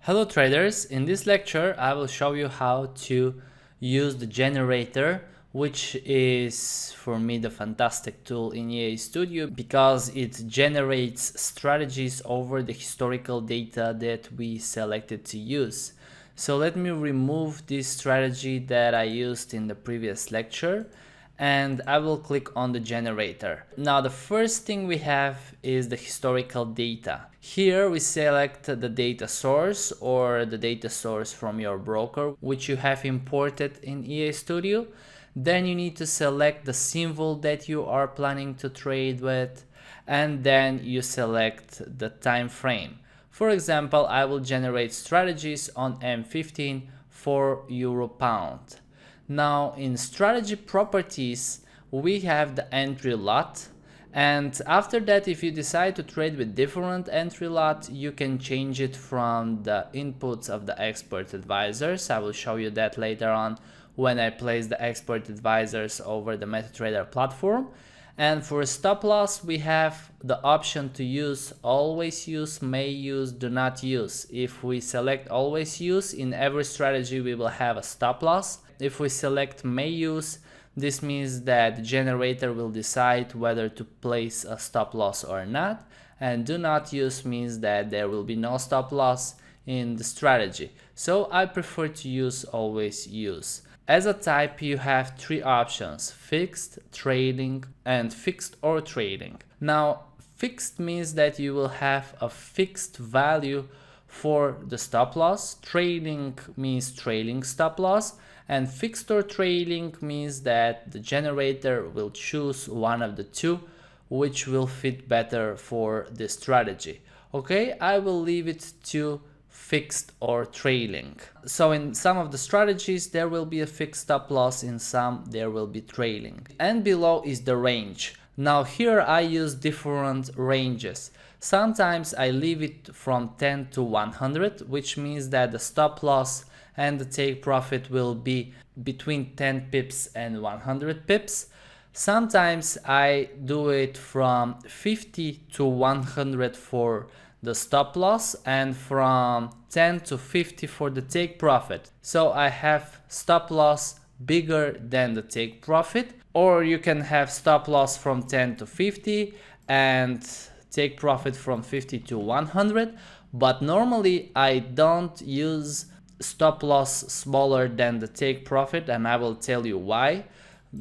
Hello traders, in this lecture I will show you how to use the generator, which is for me the fantastic tool in EA Studio because it generates strategies over the historical data that we selected to use. So let me remove this strategy that I used in the previous lecture and I will click on the generator. Now the first thing we have is the historical data. Here we select the data source or the data source from your broker which you have imported in EA Studio. Then you need to select the symbol that you are planning to trade with, and then you select the time frame. For example, I will generate strategies on M15 for Euro Pound. Now in strategy properties we have the entry lot, and after that if you decide to trade with different entry lot you can change it from the inputs of the expert advisors. I will show you that later on when I place the expert advisors over the MetaTrader platform. And for stop loss we have the option to use always use, may use, do not use. If we select always use, in every strategy we will have a stop loss. If we select may use, this means that the generator will decide whether to place a stop loss or not, and do not use means that there will be no stop loss in the strategy. So I prefer to use always use. As a type you have three options: fixed, trading and fixed or trading. Now fixed means that you will have a fixed value for the stop loss, trading means trailing stop loss, and fixed or trailing means that the generator will choose one of the two which will fit better for the strategy. Okay, I will leave it to fixed or trailing. So in some of the strategies there will be a fixed stop loss, in some there will be trailing. And below is the range. Now here I use different ranges. Sometimes I leave it from 10 to 100, which means that the stop loss and the take profit will be between 10 pips and 100 pips. Sometimes I do it from 50 to 100 for the stop loss and from 10 to 50 for the take profit. So I have stop loss bigger than the take profit, or you can have stop loss from 10 to 50 and take profit from 50 to 100. But normally I don't use stop loss smaller than the take profit, and I will tell you why.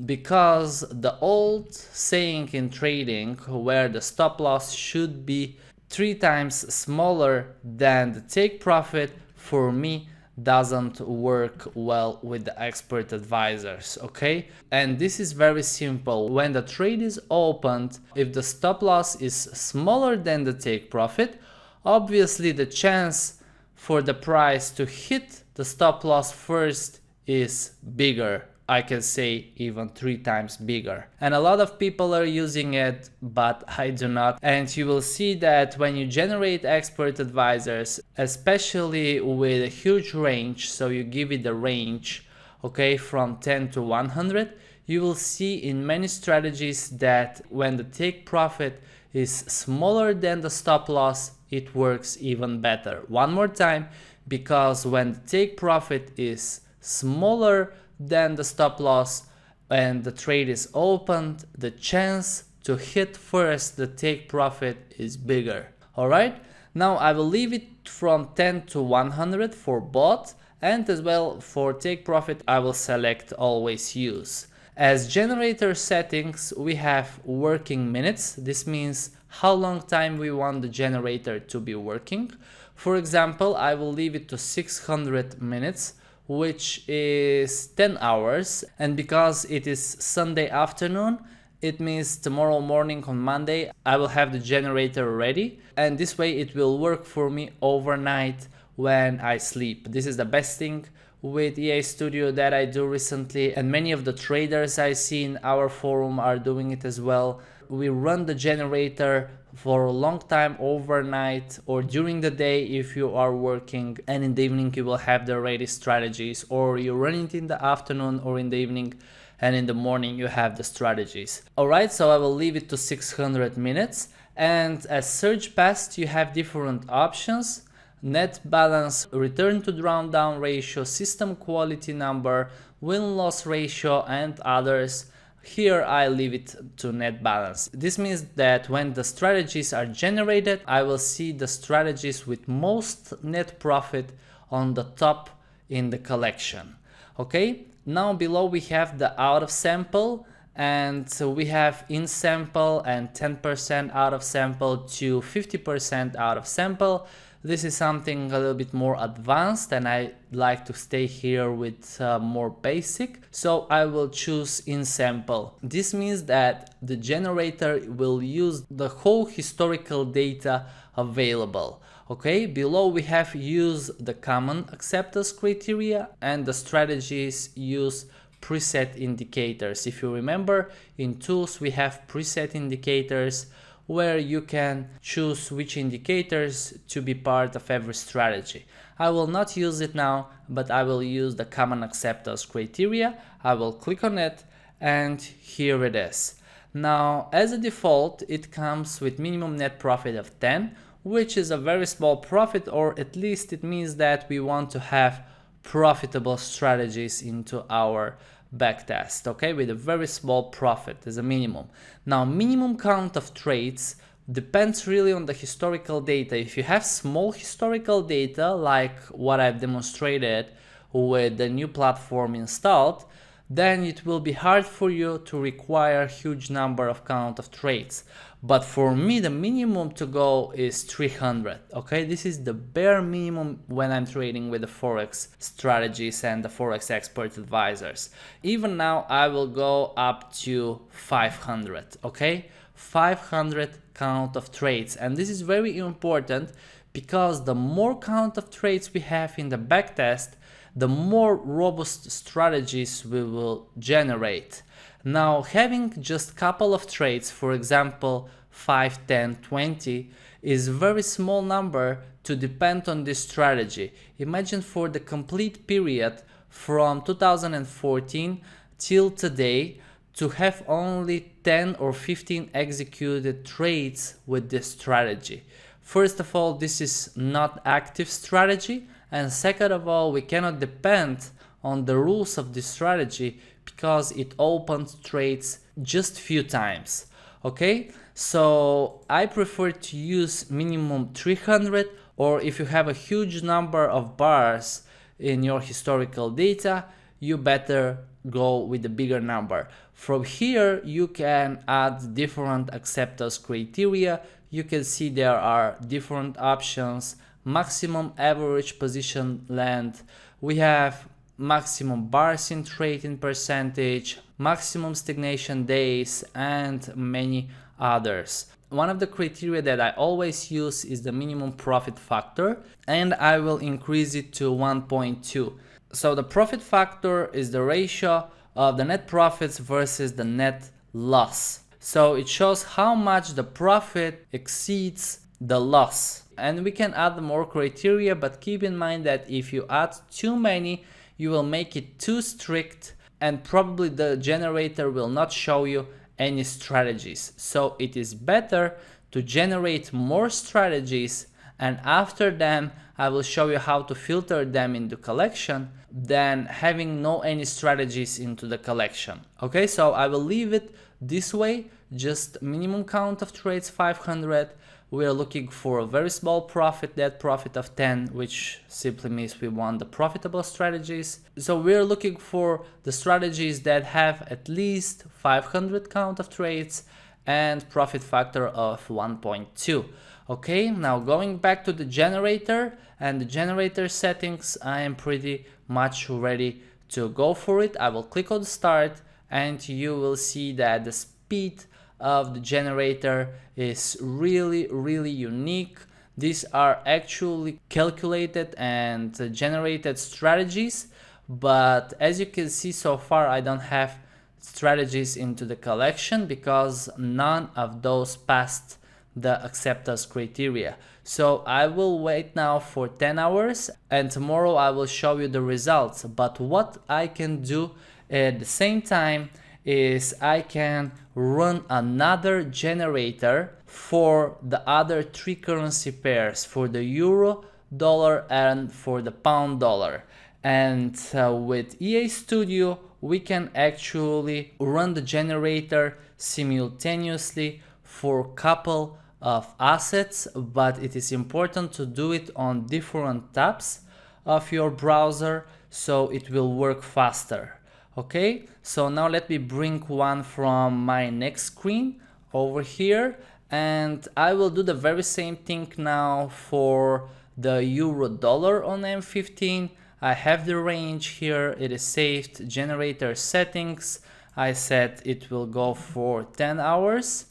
Because the old saying in trading where the stop loss should be 3 times smaller than the take profit, for me doesn't work well with the expert advisors, okay? And this is very simple. When the trade is opened, if the stop loss is smaller than the take profit, obviously the chance for the price to hit the stop loss first is bigger. I can say even 3 times bigger. And a lot of people are using it, but I do not. And you will see that when you generate expert advisors, especially with a huge range, so you give it a range, okay, from 10 to 100, you will see in many strategies that when the take profit is smaller than the stop loss, it works even better. One more time, because when the take profit is smaller than the stop loss and the trade is opened, the chance to hit first the take profit is bigger. Alright, now I will leave it from 10 to 100 for both, and as well for take profit I will select always use. As generator settings we have working minutes. This means how long time we want the generator to be working. For example, I will leave it to 600 minutes, which is 10 hours, and because it is Sunday afternoon, it means tomorrow morning on Monday I will have the generator ready, and this way it will work for me overnight when I sleep. This is the best thing with EA Studio that I do recently, and many of the traders I see in our forum are doing it as well. We run the generator for a long time overnight or during the day if you are working, and in the evening you will have the ready strategies, or you run it in the afternoon or in the evening, and in the morning you have the strategies. Alright, so I will leave it to 600 minutes, and as surge past you have different options. net balance, return to drawdown ratio, system quality number, win-loss ratio, and others. Here I leave it to net balance. This means that when the strategies are generated, I will see the strategies with most net profit on the top in the collection. Okay, now below we have the out of sample, and so we have in sample and 10% out of sample to 50% out of sample. This is something a little bit more advanced, and I like to stay here with more basic. So I will choose in sample. This means that the generator will use the whole historical data available. Okay, below we have use the common acceptance criteria, and the strategies use preset indicators. If you remember, in tools we have preset indicators where you can choose which indicators to be part of every strategy. I will not use it now, but I will use the common acceptance criteria. I will click on it, and here it is. Now, as a default, it comes with minimum net profit of 10, which is a very small profit, or at least it means that we want to have profitable strategies into our backtest, okay, with a very small profit as a minimum. Now, minimum count of trades depends really on the historical data. If you have small historical data, like what I've demonstrated with the new platform installed, then it will be hard for you to require huge number of count of trades. But for me, the minimum to go is 300. Okay, this is the bare minimum when I'm trading with the Forex strategies and the Forex expert advisors. Even now, I will go up to 500. Okay, 500 count of trades, and this is very important because the more count of trades we have in the backtest, the more robust strategies we will generate. Now, having just couple of trades, for example 5, 10, 20, is a very small number to depend on this strategy. Imagine for the complete period from 2014 till today to have only 10 or 15 executed trades with this strategy. First of all, this is not active strategy, and second of all, we cannot depend on the rules of this strategy because it opens trades just few times. Okay, so I prefer to use minimum 300, or if you have a huge number of bars in your historical data, you better go with the bigger number. From here you can add different acceptance criteria. You can see there are different options: maximum average position length, we have maximum bars in trade in percentage, maximum stagnation days, and many others. One of the criteria that I always use is the minimum profit factor, and I will increase it to 1.2. So the profit factor is the ratio of the net profits versus the net loss. So it shows how much the profit exceeds the loss. And we can add more criteria, but keep in mind that if you add too many, you will make it too strict, and probably the generator will not show you any strategies. So it is better to generate more strategies, and after them I will show you how to filter them into collection, than having no any strategies into the collection. Okay, so I will leave it this way, just minimum count of trades 500. We are looking for a very small profit, net profit of 10, which simply means we want the profitable strategies. So we're looking for the strategies that have at least 500 count of trades and profit factor of 1.2. Okay, now going back to the generator and the generator settings, I am pretty much ready to go for it. I will click on start, and you will see that the speed of the generator is really unique. These are actually calculated and generated strategies, but as you can see so far I don't have strategies into the collection because none of those passed the acceptance criteria. So I will wait now for 10 hours, and tomorrow I will show you the results. But what I can do at the same time is I can run another generator for the other three currency pairs, for the euro, dollar and for the pound dollar. And with EA Studio, we can actually run the generator simultaneously for a couple of assets, but it is important to do it on different tabs of your browser so it will work faster. Okay, so now let me bring one from my next screen over here, and I will do the very same thing now for the euro dollar on M15. I have the range here, it is saved, generator settings. I said it will go for 10 hours.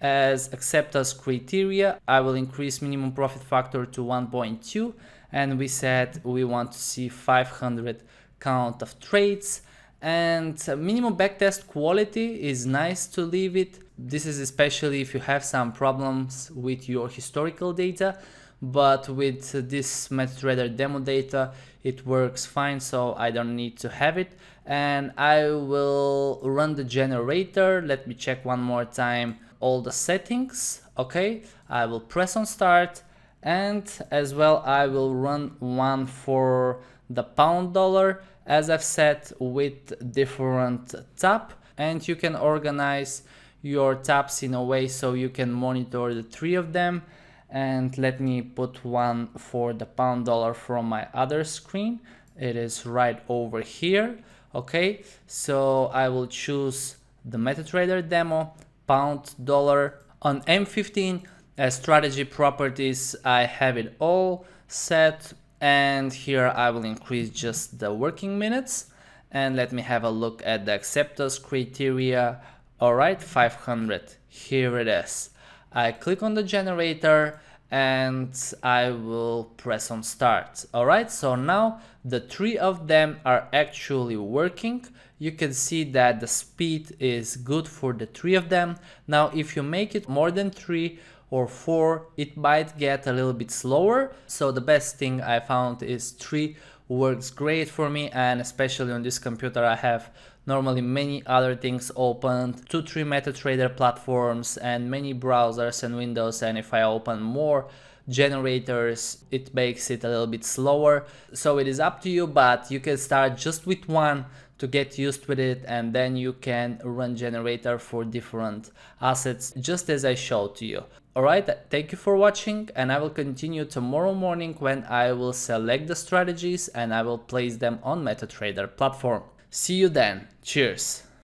As acceptance criteria, I will increase minimum profit factor to 1.2, and we said we want to see 500 count of trades. And minimum backtest quality is nice to leave it. This is especially if you have some problems with your historical data, but with this MetaTrader demo data it works fine, so I don't need to have it. And I will run the generator. Let me check one more time all the settings. Okay, I will press on start, and as well I will run one for the pound dollar, as I've said, with different tab, and you can organize your tabs in a way so you can monitor the three of them. And let me put one for the pound dollar from my other screen. It is right over here. Okay, so I will choose the MetaTrader demo, pound dollar on M15. As strategy properties, I have it all set, and here I will increase just the working minutes. And let me have a look at the acceptance criteria. All right, 500, here it is. I click on the generator and I will press on start. All right, so now the three of them are actually working. You can see that the speed is good for the three of them. Now, if you make it more than 3 or 4, it might get a little bit slower. So the best thing I found is 3 works great for me, and especially on this computer I have normally many other things opened, 2-3 MetaTrader platforms and many browsers and windows, and if I open more generators it makes it a little bit slower. So it is up to you, but you can start just with one to get used with it, and then you can run generator for different assets just as I showed to you. Alright, thank you for watching, and I will continue tomorrow morning when I will select the strategies and I will place them on MetaTrader platform. See you then. Cheers.